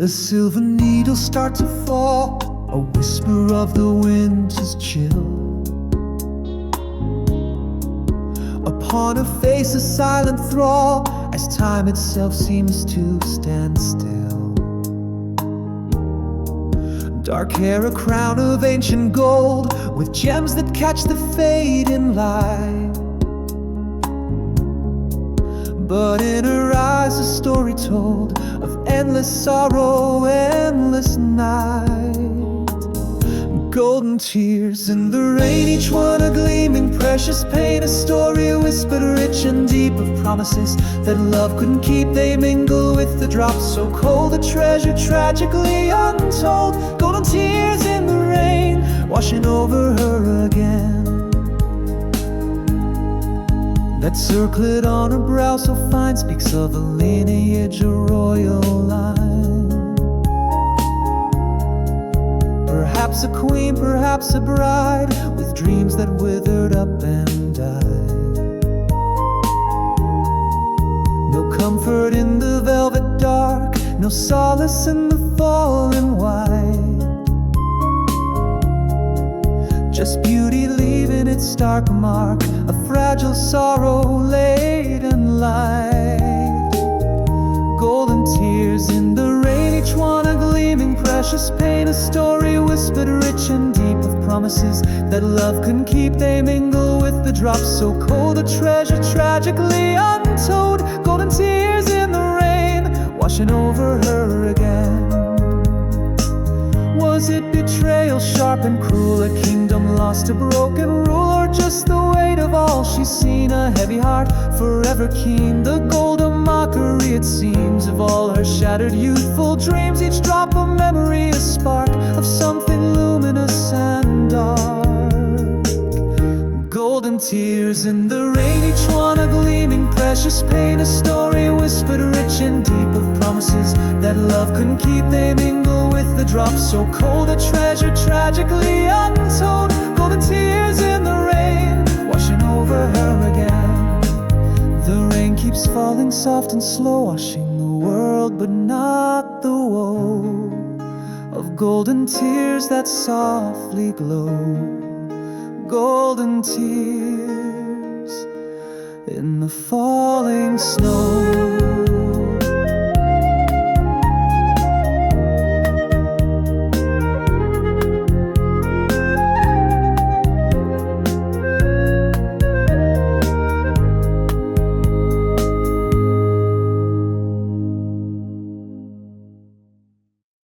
The silver needles start to fall, a whisper of the winter's chill. Upon her face a silent thrall, as time itself seems to stand still. Dark hair, a crown of ancient gold, with gems that catch the fading light. But in her eyes a story told of endless sorrow, endless night. Golden tears in the rain, each one a gleaming precious pain. A story whispered rich and deep of promises that love couldn't keep. They mingle with the drops so cold, a treasure tragically untold. Golden tears in the rain, washing over her again. That circlet on her brow so fine speaks of a lineage, a royal line. Perhaps a queen, perhaps a bride, with dreams that withered up and died. No comfort in the velvet dark, no solace in the fallen white. Just beauty leaving its stark mark, a fragile sorrow laid and light. Golden tears in the rain, each one a gleaming precious pain. A story whispered rich and deep of promises that love couldn't keep. They mingle with the drops so cold, a treasure tragically untold. Golden tears in the rain, washing over her again. Was it betrayal, sharp and cruel, a kingdom lost, a broken rule, or just the weight of all she's seen? A heavy heart, forever keen, the golden mockery, it seems, of all her shattered youthful dreams. Each drop a memory, a spark of something luminous and dark. Golden tears in the rain, each one a gleaming precious pain. A story whispered rich and deep of promises that love couldn't keep. They mingle with the drops so cold, a treasure tragically untold. Golden tears in the rain, washing over her again. The rain keeps falling soft and slow, washing the world but not the woe of golden tears that softly glow. Golden tears in the falling snow.